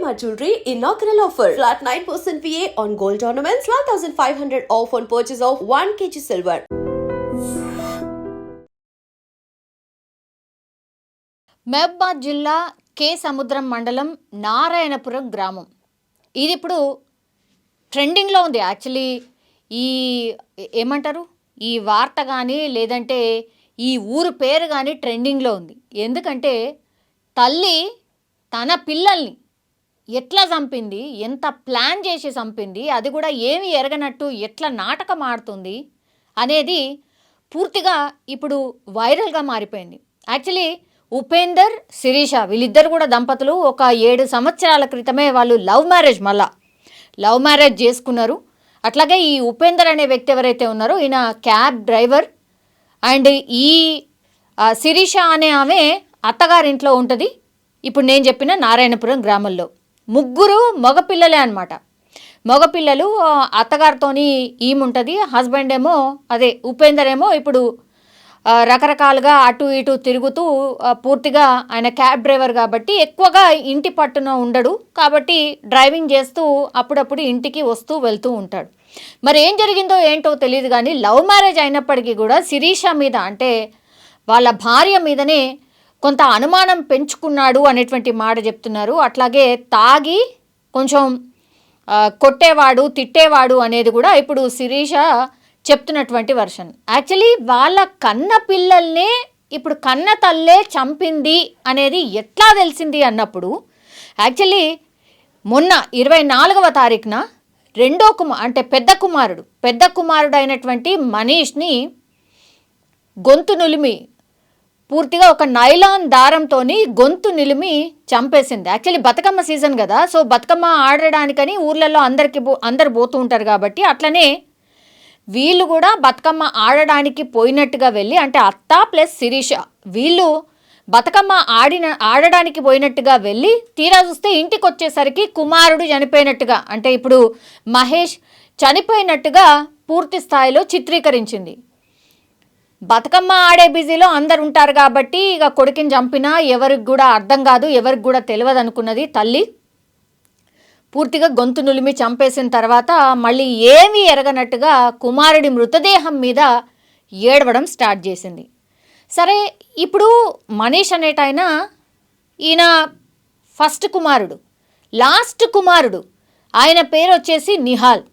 Shalimar Jewelry inaugural offer. Flat 9% VA on gold ornaments, 12,500 off on purchase of 1 kg silver. Mahabubabad జిల్లా కే సముద్రం మండలం నారాయణపురం గ్రామం. ఇది ఇప్పుడు ట్రెండింగ్లో ఉంది. యాక్చువల్లీ ఈ ఏమంటారు, ఈ వార్త కానీ లేదంటే ఈ ఊరు పేరు కానీ ట్రెండింగ్లో ఉంది. ఎందుకంటే తల్లి తన పిల్లల్ని ఎట్లా చంపింది, ఎంత ప్లాన్ చేసి చంపింది, అది కూడా ఏమి ఎరగనట్టు ఎట్లా నాటకం ఆడుతుంది అనేది పూర్తిగా ఇప్పుడు వైరల్గా మారిపోయింది. యాక్చువల్లీ ఉపేందర్, శిరీష వీళ్ళిద్దరు కూడా దంపతులు ఒక 7 సంవత్సరాల క్రితమే వాళ్ళు లవ్ మ్యారేజ్ చేసుకున్నారు. అట్లాగే ఈ ఉపేందర్ అనే వ్యక్తి ఎవరైతే ఉన్నారో ఈయన క్యాబ్ డ్రైవర్, అండ్ ఈ శిరీష అనే ఆమె అత్తగారింట్లో ఉంటుంది. ఇప్పుడు నేను చెప్పిన నారాయణపురం గ్రామంలో ముగ్గురు మగపిల్లలే అనమాట. మగపిల్లలు అత్తగారితోని ఈముంటుంది. హస్బెండ్ ఏమో అదే ఉపేందర్ ఏమో ఇప్పుడు రకరకాలుగా అటు ఇటు తిరుగుతూ పూర్తిగా ఆయన క్యాబ్ డ్రైవర్ కాబట్టి ఎక్కువగా ఇంటి పట్టున ఉండడు. కాబట్టి డ్రైవింగ్ చేస్తూ అప్పుడప్పుడు ఇంటికి వస్తూ వెళ్తూ ఉంటాడు. మరి ఏం జరిగిందో ఏంటో తెలియదు కానీ లవ్ మ్యారేజ్ అయినప్పటికీ కూడా శిరీష మీద అంటే వాళ్ళ భార్య మీదనే కొంత అనుమానం పెంచుకున్నాడు అనేటువంటి మాట చెప్తున్నారు. అట్లాగే తాగి కొంచెం కొట్టేవాడు, తిట్టేవాడు అనేది కూడా ఇప్పుడు శిరీష చెప్తున్నటువంటి వర్షన్. యాక్చువల్లీ వాళ్ళ కన్న పిల్లల్నే ఇప్పుడు కన్న తల్లే చంపింది అనేది ఎట్లా తెలిసింది అన్నప్పుడు యాక్చువల్లీ మొన్న 24వ తారీఖున అంటే పెద్ద కుమారుడు అయినటువంటి మనీష్ని గొంతు నులిమి పూర్తిగా ఒక నైలాన్ దారంతో గొంతు నిలిమి చంపేసింది. యాక్చువల్లీ బతుకమ్మ సీజన్ కదా, సో బతుకమ్మ ఆడడానికని ఊర్లలో అందరు పోతూ ఉంటారు కాబట్టి అట్లనే వీళ్ళు కూడా బతుకమ్మ ఆడడానికి పోయినట్టుగా వెళ్ళి, అంటే అత్త ప్లస్ శిరీష వీళ్ళు బతుకమ్మ ఆడడానికి పోయినట్టుగా వెళ్ళి తీరా చూస్తే ఇంటికి వచ్చేసరికి కుమారుడు చనిపోయినట్టుగా, అంటే ఇప్పుడు మహేష్ చనిపోయినట్టుగా పూర్తి స్థాయిలో చిత్రీకరించింది. బతుకమ్మ ఆడే బిజీలో అందరు ఉంటారు కాబట్టి ఇక కొడుకుని చంపినా ఎవరికి కూడా అర్థం కాదు, ఎవరికి కూడా తెలియదు అనుకున్నది తల్లి. పూర్తిగా గొంతు నులిమి చంపేసిన తర్వాత మళ్ళీ ఏమీ ఎరగనట్టుగా కుమారుడి మృతదేహం మీద ఏడవడం స్టార్ట్ చేసింది. సరే, ఇప్పుడు మనీష్ అనేటైన ఈయన ఫస్ట్ కుమారుడు, లాస్ట్ కుమారుడు, ఆయన పేరు వచ్చేసి నిహాల్.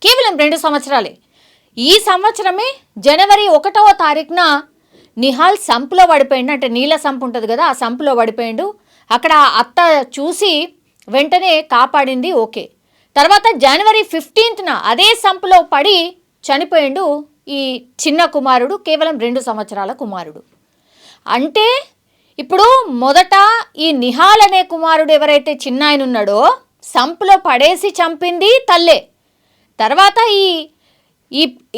కేవలం 2 సంవత్సరాలే. ఈ సంవత్సరమే జనవరి 1వ తారీఖున నిహాల్ సంపులో పడిపోయిండు. అంటే నీళ్ళ సంపు ఉంటుంది కదా, ఆ సంపులో పడిపోయిండు. అక్కడ అత్త చూసి వెంటనే కాపాడింది, ఓకే. తర్వాత జనవరి 15న అదే సంపులో పడి చనిపోయిండు ఈ చిన్న కుమారుడు, కేవలం 2 సంవత్సరాల కుమారుడు. అంటే ఇప్పుడు మొదట ఈ నిహాల్ అనే కుమారుడు ఎవరైతే చిన్న ఆయన ఉన్నాడో సంపులో పడేసి చంపింది తల్లే. తర్వాత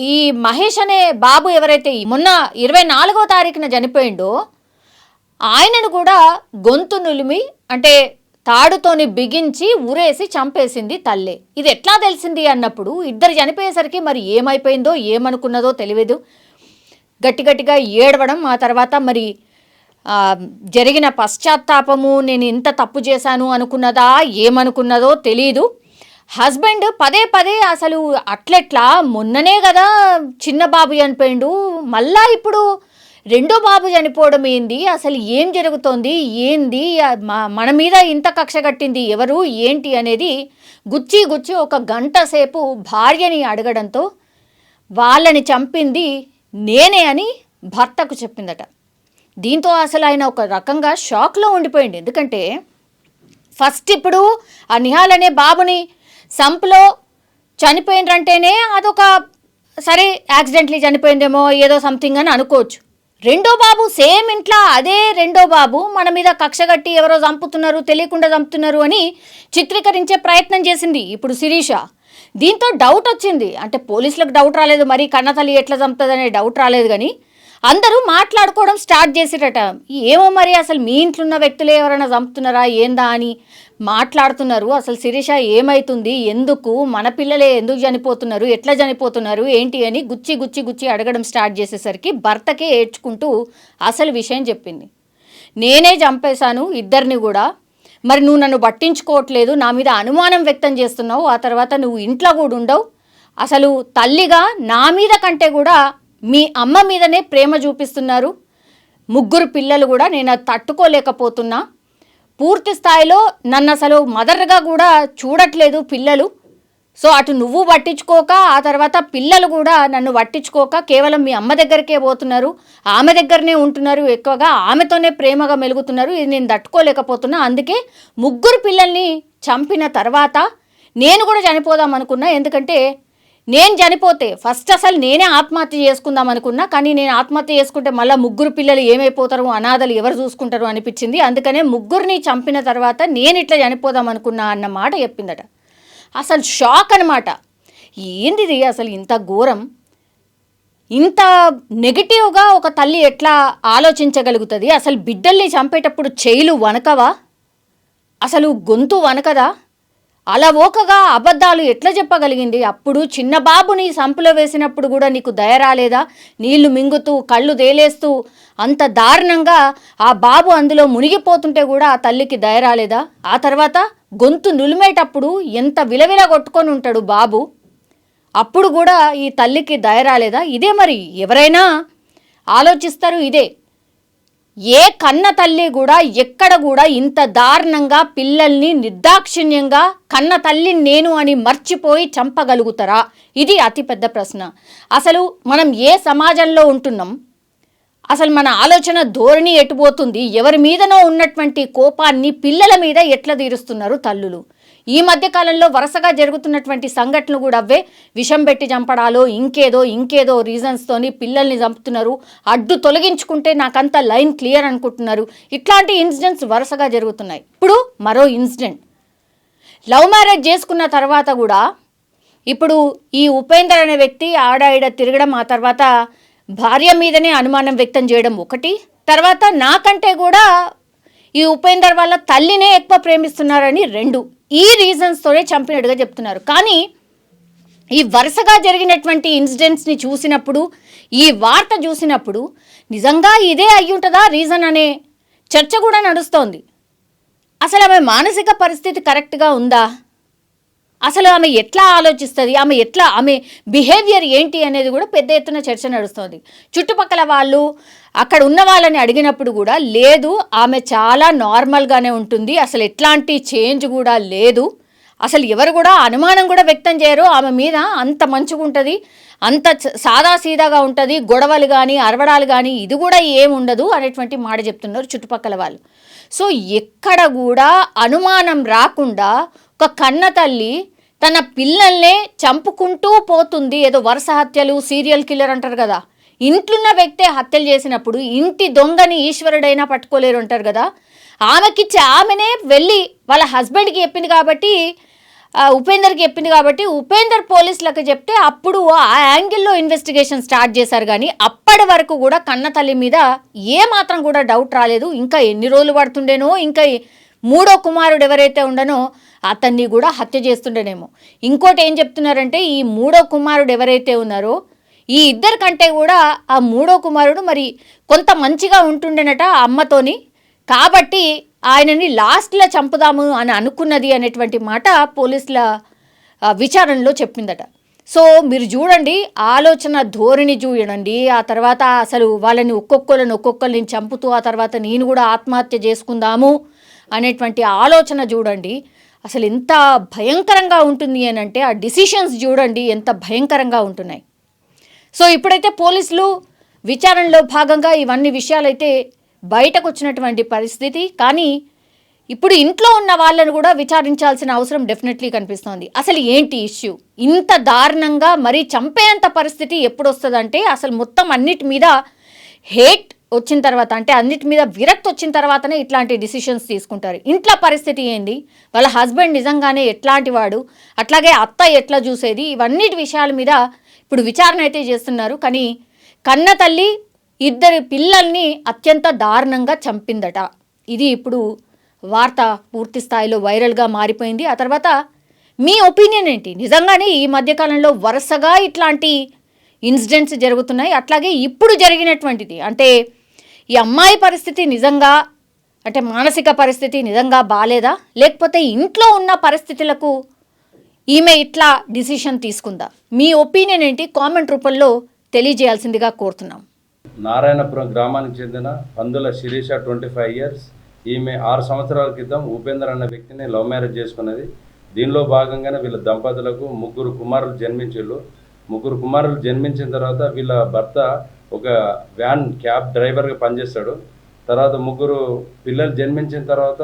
ఈ మహేష్ అనే బాబు ఎవరైతే మొన్న 24వ తారీఖున చనిపోయిండో ఆయనను కూడా గొంతు నులిమి అంటే తాడుతోని బిగించి ఉరేసి చంపేసింది తల్లే. ఇది ఎట్లా తెలిసింది అన్నప్పుడు ఇద్దరు చనిపోయేసరికి మరి ఏమైపోయిందో ఏమనుకున్నదో తెలియదు. గట్టిగా ఏడవడం, ఆ తర్వాత మరి జరిగిన పశ్చాత్తాపము, నేను ఇంత తప్పు చేశాను అనుకున్నదా ఏమనుకున్నదో తెలీదు. హస్బెండ్ పదే అసలు అట్లెట్లా, మొన్ననే కదా చిన్న బాబు చనిపోయిండు, మళ్ళా ఇప్పుడు రెండో బాబు చనిపోవడం ఏంది, అసలు ఏం జరుగుతోంది, ఏంది మన మీద ఇంత కక్ష కట్టింది ఎవరు ఏంటి అనేది గుచ్చి ఒక గంట సేపు భార్యని అడగడంతో వాళ్ళని చంపింది నేనే అని భర్తకు చెప్పిందట. దీంతో అసలు ఆయన ఒక రకంగా షాక్లో ఉండిపోయింది. ఎందుకంటే ఫస్ట్ ఇప్పుడు ఆ నిహాల్ అనే బాబుని సంపులో చనిపోయిందంటేనే అదొక సరే యాక్సిడెంట్లీ చనిపోయిందేమో ఏదో సంథింగ్ అని అనుకోవచ్చు. రెండో బాబు సేమ్ ఇంట్లో అదే రెండో బాబు మన మీద కక్ష కట్టి ఎవరో చంపుతున్నారు, తెలియకుండా చంపుతున్నారు అని చిత్రీకరించే ప్రయత్నం చేసింది ఇప్పుడు శిరీష. దీంతో డౌట్ వచ్చింది. అంటే పోలీసులకు డౌట్ రాలేదు, మరి కన్నతల్లి ఎట్లా చంపుతుందనే డౌట్ రాలేదు, కానీ అందరూ మాట్లాడుకోవడం స్టార్ట్ చేసేటట. ఏమో మరి అసలు మీ ఇంట్లో ఉన్న వ్యక్తులే ఎవరైనా చంపుతున్నారా ఏందా అని మాట్లాడుతున్నారు. అసలు శిరీష ఏమవుతుంది, ఎందుకు మన పిల్లలే ఎందుకు చనిపోతున్నారు, ఎట్లా చనిపోతున్నారు ఏంటి అని గుచ్చి అడగడం స్టార్ట్ చేసేసరికి భర్తకే ఏడ్చుకుంటూ అసలు విషయం చెప్పింది. నేనే చంపేశాను ఇద్దరిని కూడా, మరి నువ్వు నన్ను పట్టించుకోవట్లేదు, నా మీద అనుమానం వ్యక్తం చేస్తున్నావు, ఆ తర్వాత నువ్వు ఇంట్లో కూడా ఉండవు, అసలు తల్లిగా నా మీద కంటే కూడా మీ అమ్మ మీదనే ప్రేమ చూపిస్తున్నారు, 3 పిల్లలు కూడా నేను అది తట్టుకోలేకపోతున్నా, పూర్తి స్థాయిలో నన్ను అసలు మదర్గా కూడా చూడట్లేదు పిల్లలు, సో అటు నువ్వు పట్టించుకోక ఆ తర్వాత పిల్లలు కూడా నన్ను పట్టించుకోక కేవలం మీ అమ్మ దగ్గరికే పోతున్నారు, ఆమె దగ్గరనే ఉంటున్నారు, ఎక్కువగా ఆమెతోనే ప్రేమగా మెలుగుతున్నారు, ఇది నేను తట్టుకోలేకపోతున్నా, అందుకే 3 పిల్లల్ని చంపిన తర్వాత నేను కూడా చనిపోదాం అనుకున్నా, ఎందుకంటే నేను చనిపోతే ఫస్ట్ అసలు నేనే ఆత్మహత్య చేసుకుందాం అనుకున్నా, కానీ నేను ఆత్మహత్య చేసుకుంటే మళ్ళీ 3 పిల్లలు ఏమైపోతారు, అనాథలు ఎవరు చూసుకుంటారు అనిపించింది, అందుకనే 3ని చంపిన తర్వాత నేను ఇట్లా చనిపోదాం అనుకున్నా అన్న మాట చెప్పిందట. అసలు షాక్ అనమాట. ఏందిది అసలు ఇంత ఘోరం, ఇంత నెగిటివ్గా ఒక తల్లి ఎట్లా ఆలోచించగలుగుతుంది? అసలు బిడ్డల్ని చంపేటప్పుడు చెయ్యిలు వనకవా, అసలు గొంతు వనకదా, అలవోకగా అబద్ధాలు ఎట్లా చెప్పగలిగింది? అప్పుడు చిన్న బాబుని సంపులో వేసినప్పుడు కూడా నీకు దయ రాలేదా? నీళ్లు మింగుతూ కళ్ళు దేలేస్తూ అంత దారుణంగా ఆ బాబు అందులో మునిగిపోతుంటే కూడా ఆ తల్లికి దయ రాలేదా? ఆ తర్వాత గొంతు నులిమేటప్పుడు ఎంత విలవిల కొట్టుకొని ఉంటాడు బాబు, అప్పుడు కూడా ఈ తల్లికి దయ రాలేదా? ఇదే మరి ఎవరైనా ఆలోచిస్తారు ఇదే. ఏ కన్న తల్లి కూడా ఎక్కడ కూడా ఇంత దారుణంగా పిల్లల్ని నిర్దాక్షిణ్యంగా కన్న తల్లిని నేను అని మర్చిపోయి చంపగలుగుతారా? ఇది అతిపెద్ద ప్రశ్న. అసలు మనం ఏ సమాజంలో ఉంటున్నాం, అసలు మన ఆలోచన ధోరణి ఎటుపోతుంది, ఎవరి మీదనో ఉన్నటువంటి కోపాన్ని పిల్లల మీద ఎట్లా తీరుస్తున్నారు తల్లులు? ఈ మధ్యకాలంలో వరుసగా జరుగుతున్నటువంటి సంఘటనలు కూడా అవే. విషం పెట్టి చంపడాలో ఇంకేదో రీజన్స్తోని పిల్లల్ని చంపుతున్నారు, అడ్డు తొలగించుకుంటే నాకంతా లైన్ క్లియర్ అనుకుంటున్నారు. ఇట్లాంటి ఇన్సిడెంట్స్ వరుసగా జరుగుతున్నాయి. ఇప్పుడు మరో ఇన్సిడెంట్, లవ్ మ్యారేజ్ చేసుకున్న తర్వాత కూడా ఇప్పుడు ఈ ఉపేందర్ అనే వ్యక్తి ఆడాయిడ తిరగడం, ఆ తర్వాత భార్య మీదనే అనుమానం వ్యక్తం చేయడం ఒకటి, తర్వాత నాకంటే కూడా ఈ ఉపేందర్ వాళ్ళ తల్లినే ఎక్కువ ప్రేమిస్తున్నారని 2, ఈ రీజన్స్తోనే చంపినట్టుగా చెప్తున్నారు. కానీ ఈ వరుసగా జరిగినటువంటి ఇన్సిడెంట్స్ని చూసినప్పుడు, ఈ వార్త చూసినప్పుడు నిజంగా ఇదే అయ్యుంటుందా రీజన్ అనే చర్చ కూడా నడుస్తోంది. అసలు ఆమె మానసిక పరిస్థితి కరెక్ట్గా ఉందా, అసలు ఆమె ఎట్లా ఆలోచిస్తుంది, ఆమె బిహేవియర్ ఏంటి అనేది కూడా పెద్ద ఎత్తున చర్చ నడుస్తుంది. చుట్టుపక్కల వాళ్ళు అక్కడ ఉన్న వాళ్ళని అడిగినప్పుడు కూడా లేదు, ఆమె చాలా నార్మల్గానే ఉంటుంది, అసలు ఎట్లాంటి చేంజ్ కూడా లేదు, అసలు ఎవరు కూడా అనుమానం కూడా వ్యక్తం చేయరు, ఆమె మీద అంత మంచిగా ఉంటుంది, అంత సాదాసీదాగా ఉంటుంది, గొడవలు కానీ అరవడాలు కానీ ఇది కూడా ఏముండదు అనేటువంటి మాట చెప్తున్నారు చుట్టుపక్కల వాళ్ళు. సో ఎక్కడ కూడా అనుమానం రాకుండా ఒక కన్న తల్లి తన పిల్లల్నే చంపుకుంటూ పోతుంది. ఏదో వరుస హత్యలు, సీరియల్ కిల్లర్ అంటారు కదా, ఇంట్లున్న వ్యక్తే హత్యలు చేసినప్పుడు ఇంటి దొంగని ఈశ్వరుడైనా పట్టుకోలేరు అంటారు కదా, ఆమెకిచ్చి ఆమెనే వెళ్ళి వాళ్ళ హస్బెండ్కి చెప్పింది కాబట్టి, ఉపేందర్కి చెప్పింది కాబట్టి ఉపేందర్ పోలీసులకు చెప్తే అప్పుడు ఆ యాంగిల్లో ఇన్వెస్టిగేషన్ స్టార్ట్ చేశారు. కానీ అప్పటి వరకు కూడా కన్న తల్లి మీద ఏమాత్రం కూడా డౌట్ రాలేదు. ఇంకా ఎన్ని రోజులు పడుతుండేనో, ఇంకా 3వ కుమారుడు ఎవరైతే ఉండనో అతన్ని కూడా హత్య చేస్తుండేనేమో. ఇంకోటి ఏం చెప్తున్నారంటే, ఈ 3వ కుమారుడు ఎవరైతే ఉన్నారో ఈ ఇద్దరి కంటే కూడా ఆ 3వ కుమారుడు మరి కొంత మంచిగా ఉంటుండేనట అమ్మతోని, కాబట్టి ఆయనని లాస్ట్లో చంపుదాము అని అనుకున్నది అనేటువంటి మాట పోలీసుల విచారణలో చెప్పిందట. సో మీరు చూడండి, ఆలోచన ధోరణి చూడండి, ఆ తర్వాత అసలు వాళ్ళని ఒక్కొక్కరిని చంపుతూ ఆ తర్వాత నేను కూడా ఆత్మహత్య చేసుకుందాము అనేటువంటి ఆలోచన చూడండి, అసలు ఎంత భయంకరంగా ఉంటుంది అని అంటే ఆ డిసిషన్స్ చూడండి ఎంత భయంకరంగా ఉంటున్నాయి. సో ఇప్పుడైతే పోలీసులు విచారణలో భాగంగా ఇవన్నీ విషయాలైతే బయటకు వచ్చినటువంటి పరిస్థితి. కానీ ఇప్పుడు ఇంట్లో ఉన్న వాళ్ళను కూడా విచారించాల్సిన అవసరం డెఫినెట్లీ కనిపిస్తోంది. అసలు ఏంటి ఇష్యూ, ఇంత దారుణంగా మరీ చంపేంత పరిస్థితి ఎప్పుడు వస్తుందంటే, అసలు మొత్తం అన్నిటి మీద హేట్ వచ్చిన తర్వాత, అంటే అన్నిటి మీద విరక్తి వచ్చిన తర్వాతనే ఇట్లాంటి డిసిషన్స్ తీసుకుంటారు. ఇంట్లో పరిస్థితి ఏంది, వాళ్ళ హస్బెండ్ నిజంగానే ఎట్లాంటి వాడు, అట్లాగే అత్త ఎట్లా చూసేది, ఇవన్నిటి విషయాల మీద ఇప్పుడు విచారణ అయితే చేస్తున్నారు. కానీ కన్న తల్లి 2 పిల్లల్ని అత్యంత దారుణంగా చంపిందట. ఇది ఇప్పుడు వార్త పూర్తి స్థాయిలో వైరల్గా మారిపోయింది. ఆ తర్వాత మీ ఒపీనియన్ ఏంటి? నిజంగానే ఈ మధ్యకాలంలో వరుసగా ఇట్లాంటి ఇన్సిడెంట్స్ జరుగుతున్నాయి. అట్లాగే ఇప్పుడు జరిగినటువంటిది, అంటే ఈ అమ్మాయి పరిస్థితి నిజంగా అంటే మానసిక పరిస్థితి నిజంగా బాలేదా, లేకపోతే ఇంట్లో ఉన్న పరిస్థితులకు ఈమె ఇట్లా డిసిషన్ తీసుకుందా? మీ ఒపీనియన్ ఏంటి? కామెంట్ రూపంలో తెలియజేయాల్సిందిగా కోరుతున్నాం. నారాయణపురం గ్రామానికి చెందిన పందుల శిరీష 25 ఇయర్స్. ఈమె 6 సంవత్సరాల క్రితం ఉపేందర్ అన్న వ్యక్తిని లవ్ మ్యారేజ్ చేసుకున్నది. దీనిలో భాగంగానే వీళ్ళ దంపతులకు 3 కుమారులు జన్మించారు. 3 కుమారులు జన్మించిన తర్వాత వీళ్ళ భర్త ఒక వ్యాన్ క్యాబ్ డ్రైవర్గా పనిచేస్తాడు. తర్వాత 3 పిల్లలు జన్మించిన తర్వాత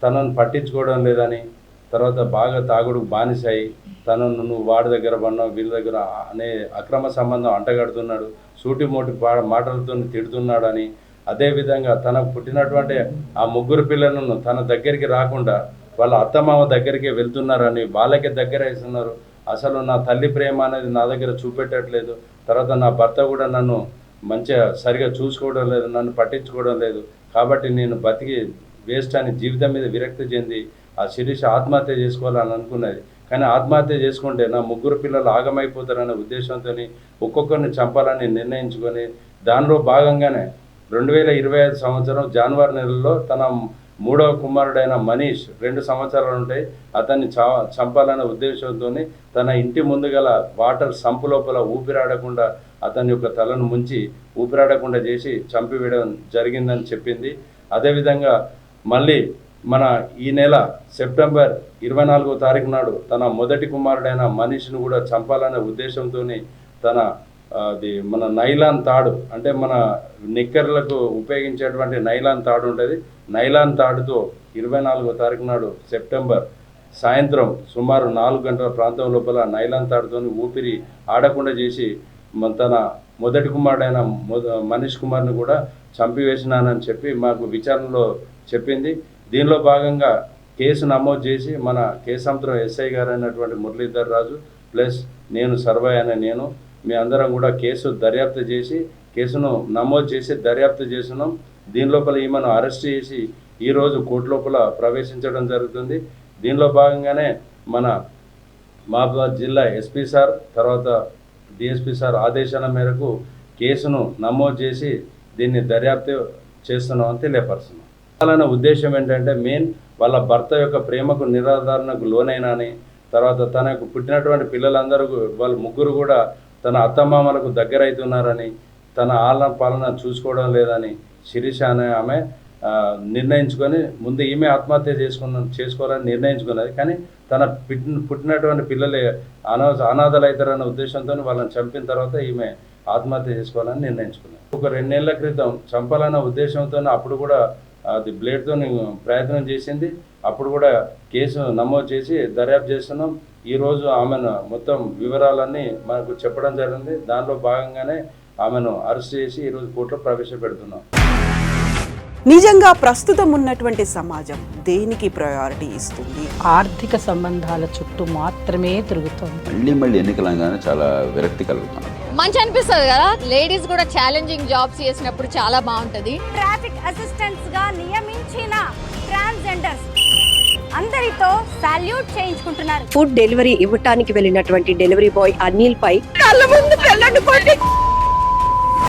తనను పట్టించుకోవడం లేదని, తర్వాత బాగా తాగుడుకు బానిసాయి, తనను నువ్వు వాడి దగ్గర పడినావు, వీళ్ళ దగ్గర అనే అక్రమ సంబంధం అంటగడుతున్నాడు, సూటిమోటి మాటలతో తిడుతున్నాడు అని, అదేవిధంగా తనకు పుట్టినటువంటి ఆ 3 పిల్లలను తన దగ్గరికి రాకుండా వాళ్ళ అత్తమామ దగ్గరికి వెళ్తున్నారని, వాళ్ళకే దగ్గర వేస్తున్నారు. అసలు నా తల్లి ప్రేమ అనేది నా దగ్గర చూపెట్టట్లేదు, తర్వాత నా భర్త కూడా నన్ను మంచిగా సరిగా చూసుకోవడం లేదు, నన్ను పట్టించుకోవడం లేదు, కాబట్టి నేను బతికి వేస్ట్ అని జీవితం మీద విరక్తి చెంది ఆ శిరీష ఆత్మహత్య చేసుకోవాలని అనుకున్నది. కానీ ఆత్మహత్య చేసుకుంటే నా 3 పిల్లలు ఆగమైపోతారనే ఉద్దేశంతో ఒక్కొక్కరిని చంపాలని నిర్ణయించుకొని దానిలో భాగంగానే 2025 సంవత్సరం జనవరి నెలలో తన 3వ కుమారుడైన మనీష్ 2 సంవత్సరాలు ఉంటాయి, అతన్ని చంపాలనే ఉద్దేశంతో తన ఇంటి ముందు గల వాటర్ సంపు లోపల ఊపిరాడకుండా అతని యొక్క తలను ముంచి ఊపిరాడకుండా చేసి చంపివేయడం జరిగిందని చెప్పింది. అదేవిధంగా మళ్ళీ మన ఈ నెల సెప్టెంబర్ 24వ తారీఖు నాడు తన మొదటి కుమారుడైన మనీష్ను కూడా చంపాలనే ఉద్దేశంతో తన మన నైలాన్ తాడు, అంటే మన నిక్కర్లకు ఉపయోగించేటువంటి నైలాన్ తాడు ఉంటుంది, నైలాన్ తాడుతో 24వ తారీఖు నాడు సెప్టెంబర్ సాయంత్రం సుమారు 4 గంటల ప్రాంతం లోపల నైలాన్ తాడుతో ఊపిరి ఆడకుండా చేసి తన మొదటి కుమారుడైన మనీష్ కుమార్ని కూడా చంపివేసినానని చెప్పి మాకు విచారణలో చెప్పింది. దీనిలో భాగంగా కేసు నమోదు చేసి మన కేసాంతరం ఎస్ఐ గారు అయినటువంటి మురళీధర్ రాజు ప్లస్ నేను సర్వయ్య అనే నేను మీ అందరం కూడా కేసు దర్యాప్తు చేసి కేసును నమోదు చేసి దర్యాప్తు చేస్తున్నాం. దీని లోపల ఈమెను అరెస్ట్ చేసి ఈరోజు కోర్టు లోపల ప్రవేశించడం జరుగుతుంది. దీనిలో భాగంగానే మన మహబూబాబాద్ జిల్లా ఎస్పీ సార్ తర్వాత డిఎస్పీ సార్ ఆదేశాల మేరకు కేసును నమోదు చేసి దీన్ని దర్యాప్తు చేస్తున్నామని తెలియపరుస్తున్నాం. అలానే ఉద్దేశం ఏంటంటే మెయిన్ వాళ్ళ భర్త యొక్క ప్రేమకు నిరాధారణకు లోనైనాని, తర్వాత తనకు పుట్టినటువంటి పిల్లలందరూ వాళ్ళు 3 కూడా తన అత్తమామలకు దగ్గర అవుతున్నారని, తన ఆలన పాలన చూసుకోవడం లేదని శిరీష అనే ఆమె నిర్ణయించుకొని ముందు ఈమె ఆత్మహత్య చేసుకోవాలని నిర్ణయించుకున్నది. కానీ తన పుట్టినటువంటి పిల్లలే అనాథలు అవుతారన్న ఉద్దేశంతో వాళ్ళని చంపిన తర్వాత ఈమె ఆత్మహత్య చేసుకోవాలని నిర్ణయించుకున్నది. ఒక 2 నెలల క్రితం చంపాలన్న ఉద్దేశంతో అప్పుడు కూడా అది బ్లేడ్తో ప్రయత్నం చేసింది. అప్పుడు కూడా కేసు నమోదు చేసి దర్యాప్తు చేస్తున్నాం. ఈరోజు ఆమెను మొత్తం వివరాలన్నీ మనకు చెప్పడం జరిగింది. దానిలో భాగంగానే ఆమెను అరెస్ట్ చేసి ఈరోజు కోర్టులో ప్రవేశపెడుతున్నాం. నిజంగా ప్రస్తుతం ఉన్నటువంటి సమాజం దేనికి ప్రయారిటీ ఇస్తుంది? ఆర్థిక సంబంధాల చుట్టూ మాత్రమే తిరుగుతుంది. మళ్ళీ ఎన్నికలంగానే చాలా విరక్తి కలుగుతాను. మంచి అనిపిస్తుంది కదా, లేడీస్ కూడా ఛాలెంజింగ్ జాబ్స్ చేసినప్పుడు చాలా బాగుంటది. ట్రాఫిక్ అసిస్టెంట్స్ గా నియమించిన ట్రాన్స్జెండర్స్ అందరితో సాల్యూట్ చేయించుకుంటున్నారు. ఫుడ్ డెలివరీ ఇవ్వటానికి వెళ్ళినటువంటి డెలివరీ బాయ్ అనిల్ పై కళ్ళ ముందు